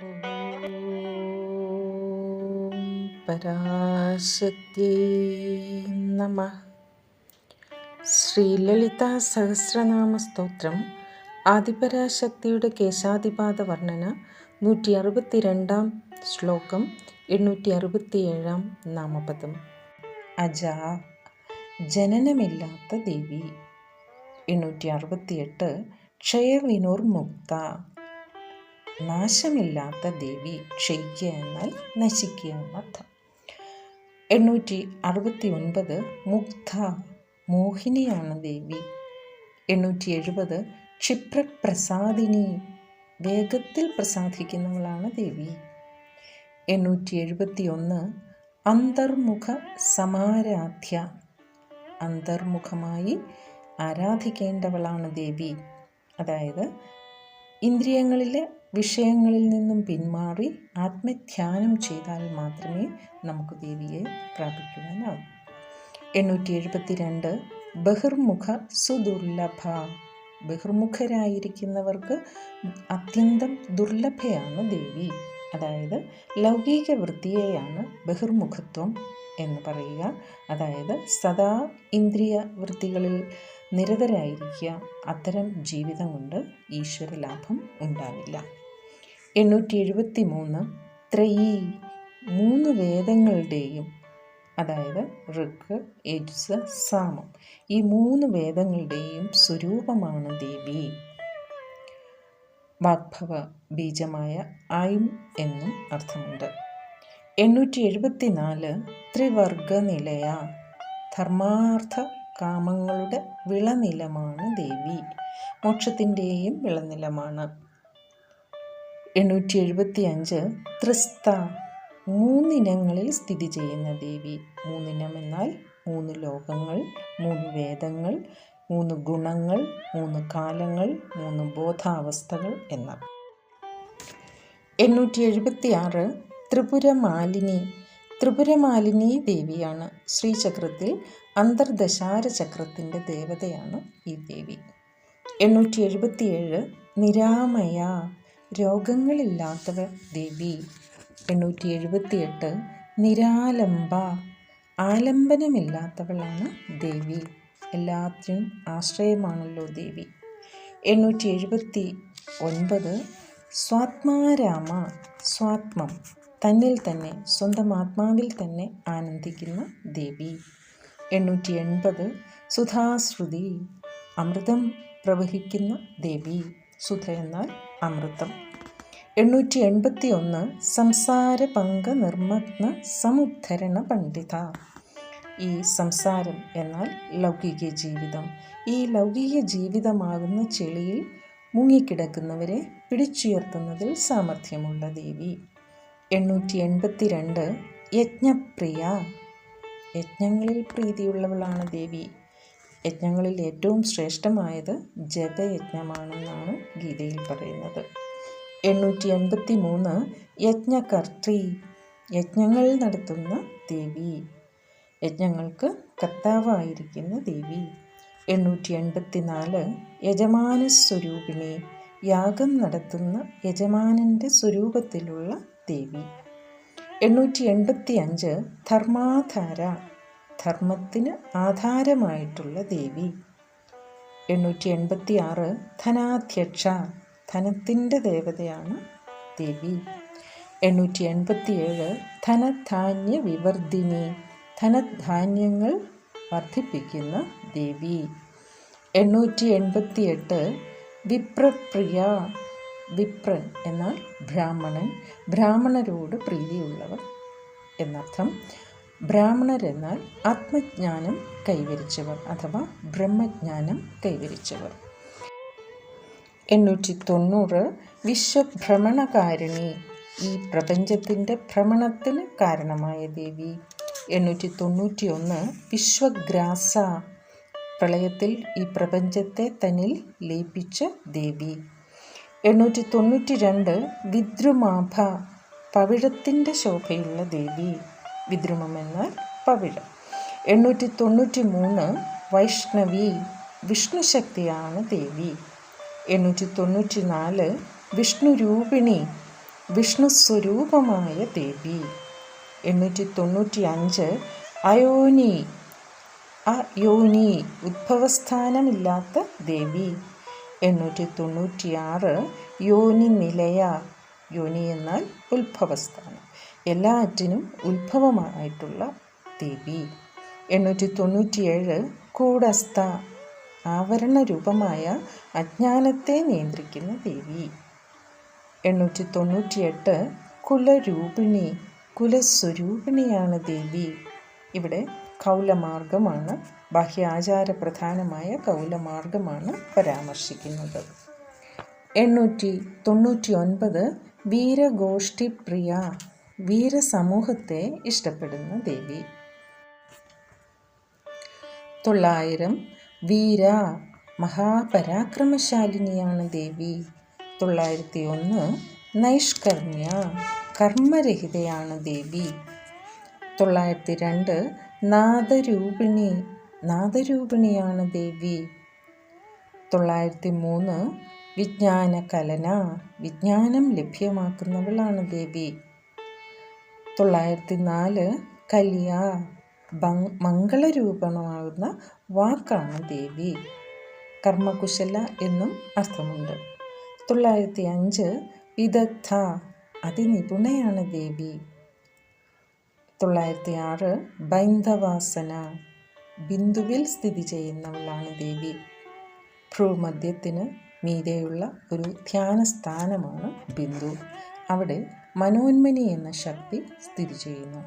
ഓം പരാശക്തി നമഃ. ശ്രീലളിത സഹസ്രനാമ സ്തോത്രം ആദിപരാശക്തിയുടെ കേശാദിപാദ വർണ്ണന 162 ശ്ലോകം 867 നാമപദം. അജാ ജനനമില്ലാത്ത ദേവി. 868 ക്ഷയവിനുർമുക്ത നാശമില്ലാത്ത ദേവി. ക്ഷയിക്കുക എന്നാൽ നശിക്കുക എന്നർത്ഥം. 869 മുഗ്ധ മോഹിനിയാണ് ദേവി. 870 ക്ഷിപ്രപ്രസാദിനി വേഗത്തിൽ പ്രസാദിക്കുന്നവളാണ് ദേവി. 871 അന്തർമുഖ സമാരാധ്യ അന്തർമുഖമായി ആരാധിക്കേണ്ടവളാണ് ദേവി. അതായത് ഇന്ദ്രിയങ്ങളിലെ വിഷയങ്ങളിൽ നിന്നും പിന്മാറി ആത്മധ്യാനം ചെയ്താൽ മാത്രമേ നമുക്ക് ദേവിയെ പ്രാപിക്കുവാനാവൂ. 872 ബഹിർമുഖ സുദുർലഭ ബഹിർമുഖരായിരിക്കുന്നവർക്ക് അത്യന്തം ദുർലഭയാണ് ദേവി. അതായത് ലൗകിക വൃത്തിയെയാണ് ബഹിർമുഖത്വം എന്ന് പറയുക. അതായത് സദാ ഇന്ദ്രിയ വൃത്തികളിൽ നിരതരായിരിക്കുക. അത്തരം ജീവിതം കൊണ്ട് ഈശ്വരലാഭം ഉണ്ടാവില്ല. 873 ത്രയീ 3 വേദങ്ങളുടെയും, അതായത് ഋഗ്, യജുസ്, സാമം, ഈ 3 വേദങ്ങളുടെയും സ്വരൂപമാണ് ദേവി. വാഗ്ഭവ ബീജമായ ഐം എന്നും അർത്ഥമുണ്ട്. 874 ത്രിവർഗനിലയ ധർമാർത്ഥ കാമങ്ങളുടെ വിളനിലമാണ് ദേവി. മോക്ഷത്തിൻ്റെയും വിളനിലമാണ്. 875 ത്രിസ്ത 3 ഇനങ്ങളിൽ സ്ഥിതി ചെയ്യുന്ന ദേവി. 3 ഇനം എന്നാൽ 3 ലോകങ്ങൾ, 3 വേദങ്ങൾ, 3 ഗുണങ്ങൾ, 3 കാലങ്ങൾ, 3 ബോധാവസ്ഥകൾ എന്നാണ്. 876 ത്രിപുരമാലിനി ത്രിപുരമാലിനി ദേവിയാണ്. ശ്രീചക്രത്തിൽ അന്തർദശാര ചക്രത്തിൻ്റെ ദേവതയാണ് ഈ ദേവി. 877 നിരാമയ രോഗങ്ങളില്ലാത്തവ ദേവി. 878 നിരാലംബ ആലംബനമില്ലാത്തവളാണ് ദേവി. എല്ലാത്തിനും ആശ്രയമാണല്ലോ ദേവി. 879 സ്വാത്മാരാമ സ്വാത്മം തന്നിൽ തന്നെ, സ്വന്തം ആത്മാവിൽ തന്നെ ആനന്ദിക്കുന്ന ദേവി. 880 സുധാശ്രുതി അമൃതം പ്രവഹിക്കുന്ന ദേവി. സുധ എന്നാൽ അമൃതം. 881 സംസാര പങ്ക നിർമ്മഗ്ന സമുദ്ധരണ പണ്ഡിത. ഈ സംസാരം എന്നാൽ ലൗകിക ജീവിതം. ഈ ലൗകിക ജീവിതമാകുന്ന ചെളിയിൽ മുങ്ങിക്കിടക്കുന്നവരെ പിടിച്ചുയർത്തുന്നതിൽ സാമർഥ്യമുള്ള ദേവി. 882 യജ്ഞപ്രിയ യജ്ഞങ്ങളിൽ പ്രീതിയുള്ളവളാണ് ദേവി. യജ്ഞങ്ങളിൽ ഏറ്റവും ശ്രേഷ്ഠമായത് ജപയജ്ഞമാണെന്നാണ് ഗീതയിൽ പറയുന്നത്. 883 യജ്ഞകർത്തി യജ്ഞങ്ങൾ നടത്തുന്ന ദേവി. യജ്ഞങ്ങൾക്ക് കർത്താവായിരിക്കുന്ന ദേവി. 884 യജമാനസ്വരൂപിണി യാഗം നടത്തുന്ന യജമാനൻ്റെ സ്വരൂപത്തിലുള്ള ദേവി. 885 ധർമാധാര ധർമ്മത്തിന് ആധാരമായിട്ടുള്ള ദേവി. 886 ധനാധ്യക്ഷ ധനത്തിൻ്റെ ദേവതയാണ് ദേവി. 887 ധനധാന്യ വിവർദ്ധിനി ധനധാന്യങ്ങൾ വർദ്ധിപ്പിക്കുന്ന ദേവി. 888 വിപ്രപ്രിയ വിപ്രൻ എന്നാൽ ബ്രാഹ്മണൻ, ബ്രാഹ്മണരോട് പ്രീതിയുള്ളവർ എന്നർത്ഥം. ബ്രാഹ്മണരെന്നാൽ ആത്മജ്ഞാനം കൈവരിച്ചവർ അഥവാ ബ്രഹ്മജ്ഞാനം കൈവരിച്ചവർ. 890 വിശ്വഭ്രമണകാരിണി ഈ പ്രപഞ്ചത്തിൻ്റെ ഭ്രമണത്തിന് കാരണമായ ദേവി. 891 വിശ്വഗ്രാസ പ്രളയത്തിൽ ഈ പ്രപഞ്ചത്തെ തന്നിൽ ലയിപ്പിച്ച ദേവി. 892 വിദ്രുമാഭ പവിഴത്തിൻ്റെ ശോഭയുള്ള ദേവി. വിദ്രുമം എന്നാൽ പവിഴം. 893 വൈഷ്ണവി വിഷ്ണുശക്തിയാണ് ദേവി. 894 വിഷ്ണുരൂപിണി വിഷ്ണു സ്വരൂപമായ ദേവി. 895 അയോനി അയോനി ഉദ്ഭവസ്ഥാനമില്ലാത്ത ദേവി. 896 യോനി നിലയ. യോനി എന്നാൽ ഉത്ഭവസ്ഥാനം, എല്ലാറ്റിനും ഉത്ഭവമായിട്ടുള്ള ദേവി. 897 കൂടസ്ഥ ആവരണ രൂപമായ അജ്ഞാനത്തെ നിയന്ത്രിക്കുന്ന ദേവി. 898 കുലരൂപിണി കുലസ്വരൂപിണിയാണ് ദേവി. ഇവിടെ കൗലമാർഗമാണ്, ബാഹ്യാചാരപ്രധാനമായ കൗലമാർഗമാണ് പരാമർശിക്കുന്നത്. 899 വീരഗോഷ്ഠിപ്രിയ വീരസമൂഹത്തെ ഇഷ്ടപ്പെടുന്ന ദേവി. 900 വീര മഹാപരാക്രമശാലിനിയാണ് ദേവി. 901 നൈഷ്കർമ്മ്യ കർമ്മരഹിതയാണ് ദേവി. 902 നാദരൂപിണി നാദരൂപിണിയാണ് ദേവി. 903 വിജ്ഞാനകലന വിജ്ഞാനം ലഭ്യമാക്കുന്നവളാണ് ദേവി. 904 കല്യ മംഗളരൂപമാകുന്ന വാക്കാണ് ദേവി. കർമ്മകുശല എന്നും അർത്ഥമുണ്ട്. 905 വിദഗ്ധ അതിനിപുണയാണ് ദേവി. 906 ബൈന്ധവാസന ബിന്ദുവിൽ സ്ഥിതി ചെയ്യുന്നവളാണ് ദേവി. ഭ്രൂമധ്യത്തിന് മീതെയുള്ള ഒരു ധ്യാനസ്ഥാനമാണ് ബിന്ദു. അവിടെ മനോന്മനി എന്ന ശക്തി സ്ഥിതി ചെയ്യുന്നു.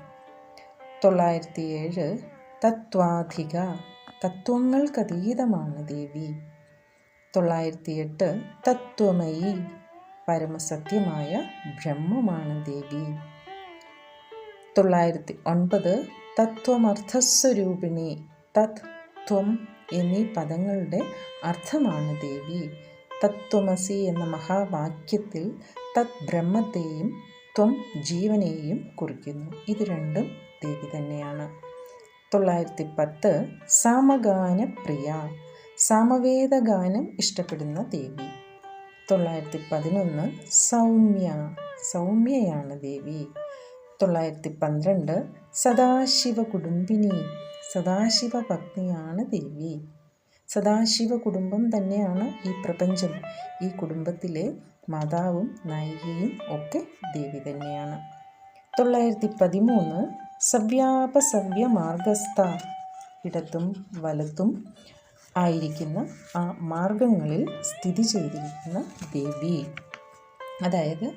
907 തത്വാധിക തത്വങ്ങൾക്കതീതമാണ് ദേവി. 908 തത്വമയി പരമസത്യമായ ബ്രഹ്മമാണ് ദേവി. 909 തത്വമർത്ഥസ്വരൂപിണി തത് ത്വം എന്നീ പദങ്ങളുടെ അർത്ഥമാണ് ദേവി. തത്വമസി എന്ന മഹാവാക്യത്തിൽ തത് ബ്രഹ്മത്തെയും ത്വം ജീവനെയും കുറിക്കുന്നു. ഇത് രണ്ടും ദേവി തന്നെയാണ്. 910 സാമഗാനപ്രിയ സാമവേദഗാനം ഇഷ്ടപ്പെടുന്ന ദേവി. 911 സൗമ്യ സൗമ്യയാണ് ദേവി. 912 സദാശിവ കുടുംബിനി സദാശിവ പത്നിയാണ് ദേവി. സദാശിവ കുടുംബം തന്നെയാണ് ഈ പ്രപഞ്ചം. ഈ കുടുംബത്തിലെ മാതാവും നായികയും ഒക്കെ ദേവി തന്നെയാണ്. 913 സവ്യാപസവ്യ മാർഗസ്ഥ ഇടത്തും വലത്തും ആയിരിക്കുന്ന ആ മാർഗങ്ങളിൽ സ്ഥിതി ചെയ്തിരിക്കുന്ന ദേവി. അതായത്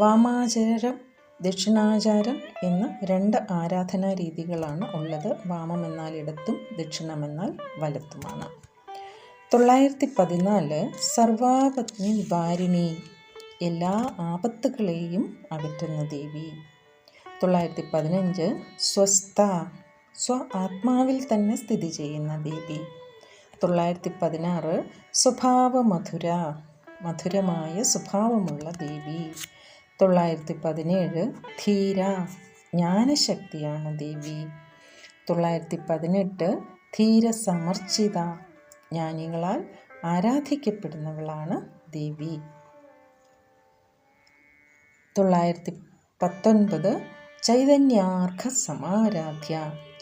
വാമാചാരം ദക്ഷിണാചാരം എന്ന 2 ആരാധനാ രീതികളാണ് ഉള്ളത്. വാമം എന്നാൽ ഇടത്തും ദക്ഷിണമെന്നാൽ വലത്തുമാണ്. 914 സർവാപത്നി വാരിണി എല്ലാ ആപത്തുകളെയും അകറ്റുന്ന ദേവി. 915 സ്വസ്ഥ സ്വ ആത്മാവിൽ തന്നെ സ്ഥിതി ചെയ്യുന്ന ദേവി. 916 സ്വഭാവമധുര മധുരമായ സ്വഭാവമുള്ള ദേവി. 917 ധീര ജ്ഞാനശക്തിയാണ് ദേവി. 918 ധീരസമർച്ചിത ജ്ഞാനികളാൽ ആരാധിക്കപ്പെടുന്നവളാണ് ദേവി. 919 ചൈതന്യാർഘ സമാരാധ്യ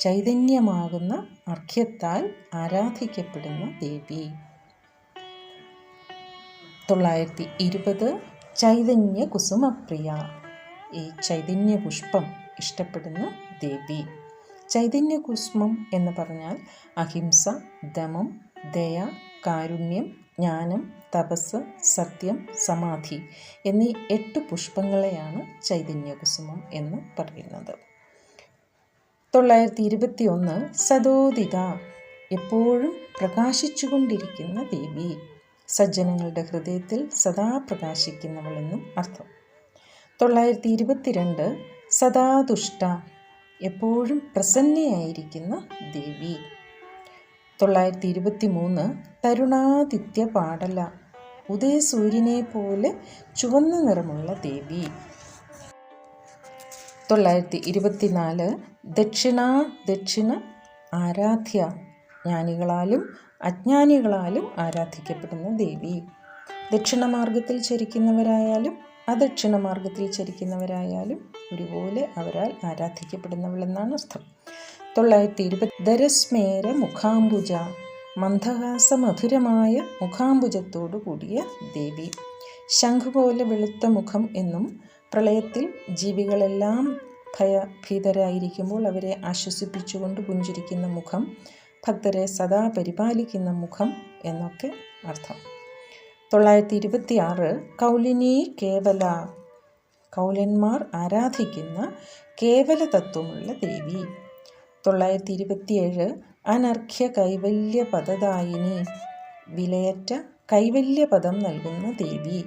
ചൈതന്യമാകുന്ന അർഘ്യത്താൽ ആരാധിക്കപ്പെടുന്ന ദേവി. 920 ചൈതന്യ കുസുമപ്രിയ ഈ ചൈതന്യ പുഷ്പം ഇഷ്ടപ്പെടുന്ന ദേവി. ചൈതന്യ കുസുമം എന്ന് പറഞ്ഞാൽ അഹിംസ, ദമം, ദയ, കാരുണ്യം, ജ്ഞാനം, തപസ്, സത്യം, സമാധി എന്നീ 8 പുഷ്പങ്ങളെയാണ് ചൈതന്യ കുസുമം എന്ന് പറയുന്നത്. 921 സദോദിത എപ്പോഴും പ്രകാശിച്ചുകൊണ്ടിരിക്കുന്ന ദേവി. സജ്ജനങ്ങളുടെ ഹൃദയത്തിൽ സദാ പ്രകാശിക്കുന്നവളെന്നും അർത്ഥം. 922 സദാതുഷ്ട എപ്പോഴും പ്രസന്നയായിരിക്കുന്ന ദേവി. 923 തരുണാദിത്യ പാടല ഉദയസൂര്യനെ പോലെ ചുവന്ന നിറമുള്ള ദേവി. 924 ദക്ഷിണ ആരാധ്യ ജ്ഞാനികളാലും അജ്ഞാനികളാലും ആരാധിക്കപ്പെടുന്ന ദേവി. ദക്ഷിണമാർഗത്തിൽ ചരിക്കുന്നവരായാലും അദക്ഷിണ മാർഗത്തിൽ ചരിക്കുന്നവരായാലും ഒരുപോലെ അവരാൽ ആരാധിക്കപ്പെടുന്നവളെന്നാണ് അർത്ഥം. 920 ദരസ്മേര മുഖാംബുജ, മന്ദഹാസമധുരമായ മുഖാംബുജത്തോടു കൂടിയ ദേവി. ശംഖുപോലെ വെളുത്ത മുഖം എന്നും പ്രളയത്തിൽ ജീവികളെല്ലാം ഭയഭീതരായിരിക്കുമ്പോൾ അവരെ ആശ്വസിപ്പിച്ചുകൊണ്ട് പുഞ്ചിരിക്കുന്ന മുഖം, ഭക്തരെ സദാ പരിപാലിക്കുന്ന മുഖം എന്നൊക്കെ അർത്ഥം. 926 കൗലിനീ കേവല, കൗലന്മാർ ആരാധിക്കുന്ന കേവല തത്വമുള്ള ദേവി. 927 അനർഘ്യ കൈവല്യ പദദായിനി, വിലയറ്റ കൈവല്യപദം നൽകുന്ന ദേവി.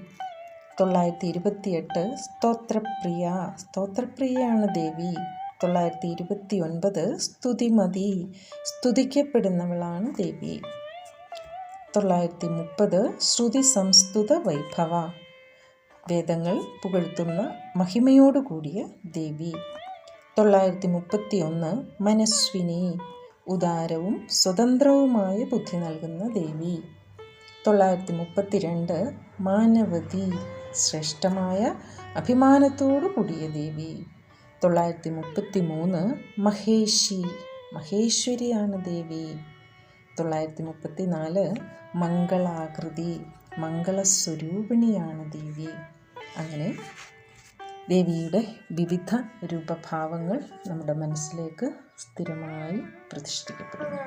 928 സ്തോത്രപ്രിയ, സ്തോത്രപ്രിയയാണ് ദേവി. 929 സ്തുതിമതി, സ്തുതിക്കപ്പെടുന്നവളാണ് ദേവി. 930 ശ്രുതി സംസ്തുത വൈഭവ, വേദങ്ങൾ പുകഴ്ത്തുന്ന മഹിമയോടുകൂടിയ ദേവി. 931 മനസ്വിനി, ഉദാരവും സ്വതന്ത്രവുമായ ബുദ്ധി നൽകുന്ന ദേവി. 932 മാനവതി, ശ്രേഷ്ഠമായ അഭിമാനത്തോടു കൂടിയ ദേവി. 933 മഹേഷി, മഹേശ്വരിയാണ് ദേവി. 934 മംഗളാകൃതി, മംഗളസ്വരൂപിണിയാണ് ദേവി. അങ്ങനെ ദേവിയുടെ വിവിധ രൂപഭാവങ്ങൾ നമ്മുടെ മനസ്സിലേക്ക് സ്ഥിരമായി പ്രതിഷ്ഠിക്കപ്പെടുന്നു.